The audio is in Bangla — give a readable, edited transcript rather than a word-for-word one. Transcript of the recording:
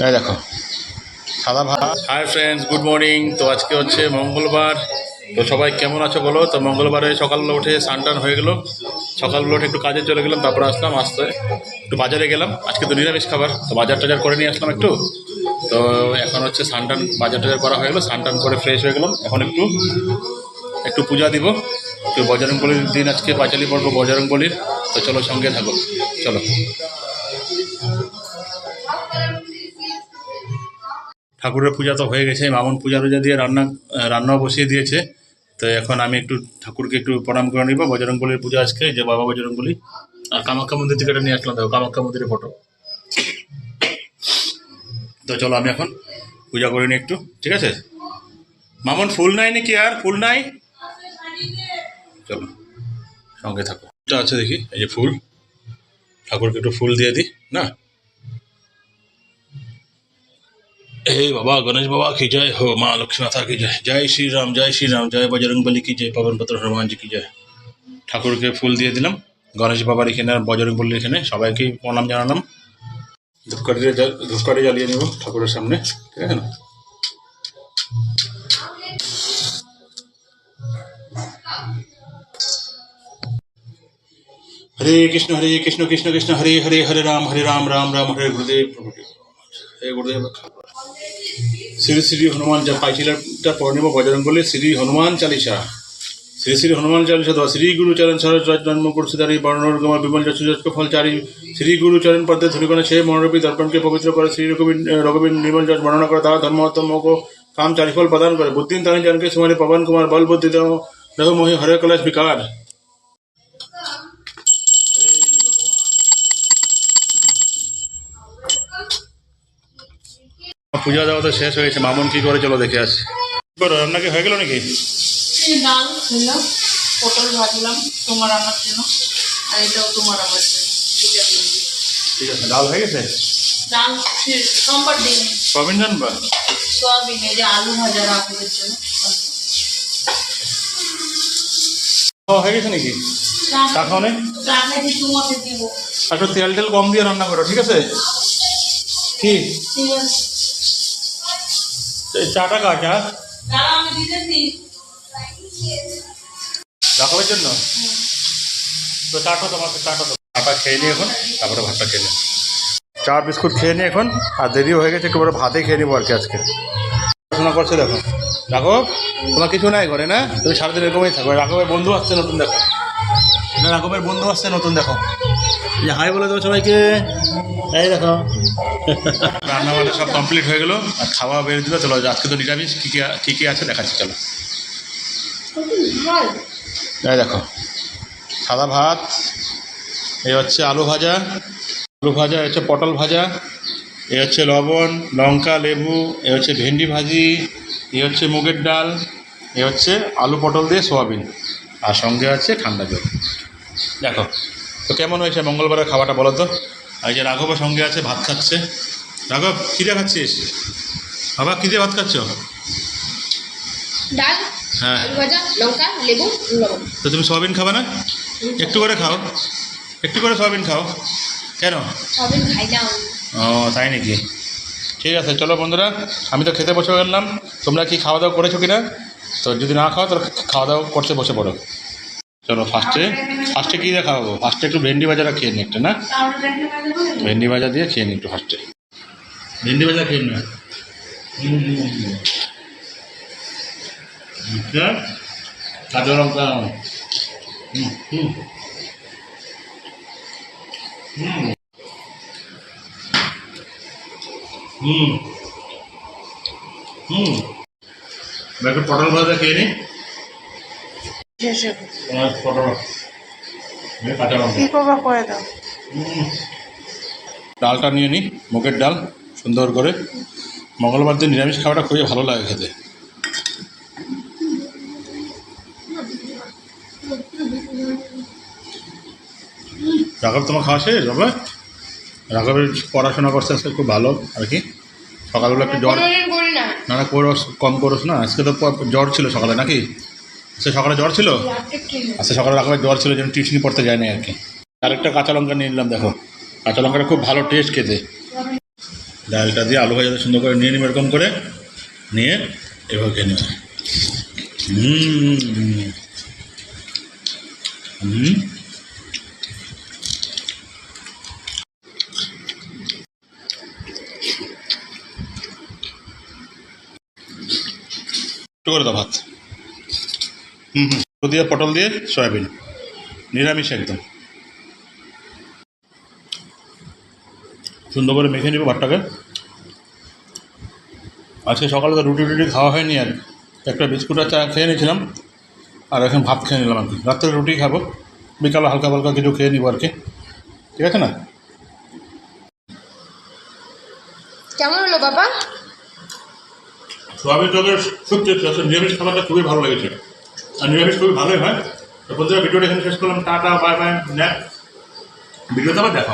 এই দেখো সাদা ভাত। Hi friends, good morning. তো আজকে হচ্ছে মঙ্গলবার। তো সবাই কেমন আছো বলো? তো মঙ্গলবারে সকালবেলা উঠে স্নান হয়ে গেলো। সকালবেলা উঠে একটু কাজে চলে গেলাম, তারপরে আসলাম, আসতে একটু বাজারে গেলাম। আজকে তো নিরামিষ খাবার, তো বাজার টাজার করে নিয়ে আসলাম একটু। তো এখন হচ্ছে স্নান বাজার টাজার করা হয়ে গেলো, স্নান করে ফ্রেশ হয়ে গেলাম। এখন একটু একটু পূজা দিব, একটু বজরংবলির দিন আজকে, পাঁচালি পড়বো বজরংবলির। তো চলো সঙ্গে থাকো, চলো। ঠাকুরের পূজা তো হয়ে গেছে, মামন পূজা টুজা দিয়ে রান্নাও বসিয়ে দিয়েছে। তো এখন আমি একটু ঠাকুরকে একটু প্রণাম করে নিব। বজরংবলির পূজা আজকে, যে বাবা বজরংবলী। আর কামাখ্যা মন্দির থেকে এটা নিয়ে আসলাম, দেখো কামাখ্যা মন্দিরের ফটো। তো চলো আমি এখন পূজা করে নিই একটু, ঠিক আছে? মামন ফুল নাই নাকি? আর ফুল নাই? চলো সঙ্গে থাকো। এটা আছে দেখি, এই যে ফুল, ঠাকুরকে একটু ফুল দিয়ে দিই না। हे बाबा गणेश बाबा की जय हो, माँ लक्ष्मी माता की जय, जय श्री राम, जय श्री राम, जय बजरंगबली की जय, पवन पुत्र हनुमान जी की जय। ঠাকুরকে ফুল দিয়ে দিলাম, গণেশ বাবার এখানে, বজরংবলীর এখানে সবাইকে প্রণাম জানালাম। ধূপকাঠি জ্বালিয়ে নেব ঠাকুরের সামনে, ঠিক আছে না? হরে কৃষ্ণ কৃষ্ণ কৃষ্ণ হরে হরে, হরে রাম রাম রাম হরে গুরুদেব হে গুরুদেব। শ্রী শ্রী হনুমান যা পাইছিলামটা পড়ে নেব, বজরংবলী শ্রী হনুমান চালিসা। শ্রী শ্রী হনুমান চালিসা দোয়া। শ্রী গুরুচরণ সরজ জন্ম কুরসুদারি বর্ণর্গমা বিমল যশোযস্ক ফলচারী। শ্রী গুরুচরণ পদ্মে ধুলিকণা সে মনোরূপী দর্পণকে পবিত্র করে। শ্রী রঘুবীর নির্মল যশ বর্ণনা করে, তারা ধর্মোত্তম কাম চারিফল প্রদান করে। বুদ্ধিন তানি জনকে সুমানি পবন কুমার বল বুদ্ধি দেহ মোহি হরে কলাশ বিকার। পূজা দেওয়া তো শেষ হয়েছে, মামুন কি করে চলো দেখে আসি। করো, রান্না কি হয়ে গেল নাকি? ডাল খেলাম, পটল ভাজলাম তোমার আমার জন্য, আর এটাও তোমার আমার জন্য। ঠিক আছে, ডাল হয়ে গেছে। ডাল সোমবার দিন কবিন জানবা সোয়াবিন, এই যে আলু ভাজা রাখবার জন্য হয়ে গেছে নাকি? চা খাও না? তোমাকে দিব। একটু তেল টেল কম দিয়ে রান্না করো, ঠিক আছে? কি ঠিক আছে, চাটা কা চা আমি দিতেছি রাখাবার জন্য। তো চাটা তোমাকে চাটা খেয়ে নিই এখন, তারপরে ভাতটা খেয়ে নিই। চা বিস্কুট খেয়ে নিই এখন, আর দেরিও হয়ে গেছে, একটু বড় ভাতে খেয়ে নিবো আর কি আজকে। পড়াশোনা করছে দেখো। রাঘব, তোমার কিছু নাই ঘরে না? তুমি সারাদিন এরকমই থাকো। রাঘবের বন্ধু আসছে নতুন, দেখো না, রাঘবের বন্ধু আসছে নতুন, দেখো। যে হাই বলে দেবো সবাইকে, এই দেখো। রান্না বান্না সব কমপ্লিট হয়ে গেলো, আর খাওয়া বের দিল। চলো আজকে তো নিরামিষ, কী কী আছে দেখাচ্ছি, চলো। এই দেখো সাদা ভাত, এই হচ্ছে আলু ভাজা, হচ্ছে পটল ভাজা, এ হচ্ছে লবণ লঙ্কা লেবু, এ হচ্ছে ভেন্ডি ভাজি, এ হচ্ছে মুগের ডাল, এ হচ্ছে আলু পটল দিয়ে সোয়াবিন, আর সঙ্গে আছে ঠান্ডা জল। দেখো তো কেমন হয়েছে মঙ্গলবারের খাওয়াটা বলো তো? আর এই যে রাঘবের সঙ্গে আছে, ভাত খাচ্ছে। রাঘব কী দিয়ে খাচ্ছিস বাবা? কী দিয়ে ভাত খাচ্ছ? ডাল, হ্যাঁ, আলু ভাজা, লঙ্কা, লেবু, লবণ। তো তুমি সোয়াবিন খাবে না? একটু করে খাও, একটু করে সোয়াবিন খাও। কেন? সবিন খাই না। ও তাই নাকি? ঠিক আছে চলো বন্ধুরা, আমি তো খেতে বসে গেলাম। তোমরা কি খাওয়া দাওয়া করেছো কিনা? তো যদি না খাও তাহলে খাওয়া দাওয়া করতে বসে পড়ো। চলো ফার্স্টে কী দিয়ে খাওয়াবো? ফার্স্টে একটু ভেন্ডি ভাজাটা খেয়ে নিই একটা, না? ভেন্ডি ভাজা দিয়ে খেয়ে নিই একটু ফার্স্টে। ভেন্ডি ভাজা খেয়ে নিই। কাঁচা লঙ্কা। একটু পটল ভাজা খেয়ে নিই। পটল কাঁচা লঙ্কা। কি করবা করে দাও। ডালটা নিয়ে নিই, মুগের ডাল সুন্দর করে। মঙ্গলবার দিন নিরামিষ খাওয়াটা খুবই ভালো লাগে খেতে। রাঘব তোমার খাওয়া শেষ বাবা? রাঘবের পড়াশোনা করছে আজকে খুব ভালো আর কি। সকালবেলা একটু জ্বর, না কোরস কম করস না। আজকে তো জ্বর ছিল সকালে নাকি? সে সকালে জ্বর ছিল। আচ্ছা সকালে রাঘবের জ্বর ছিল, যেন টিউশনি পড়তে যায়নি আর কি। আরেকটা কাঁচা লঙ্কা নিয়ে নিলাম, দেখো কাঁচা লঙ্কাটা খুব ভালো টেস্ট খেতে। ডালটা দিয়ে আলু ভাজাতে সুন্দর করে নিয়ে নিব, এরকম করে নিয়ে এভাবে খেয়ে নেব। একটু করে দাও ভাত। দিয়ে পটল দিয়ে সয়াবিন, নিরামিষ একদম। সুন্দর করে মেখে নেব ভাতটাকে। আজকে সকালে তো রুটি টুটি খাওয়া হয়নি, আর একটা বিস্কুট আর চা খেয়ে নিয়েছিলাম, আর এখন ভাত খেয়ে নিলাম আর কি। রাত্রে রুটি খাবো, বিকালে হালকা হালকা কিছু খেয়ে নিবো আর কি, ঠিক আছে না? কেমন হলো বাবা? সোয়াবিন টকের সত্যি নিরামিষ খাবারটা খুবই ভালো লেগেছে, আর নিরামিষ খুবই ভালোই হয়। তো বন্ধুরা, ভিডিওটা এখানে শেষ করলাম। টাটা, বাই বাই, ভিডিওতে আবার দেখা।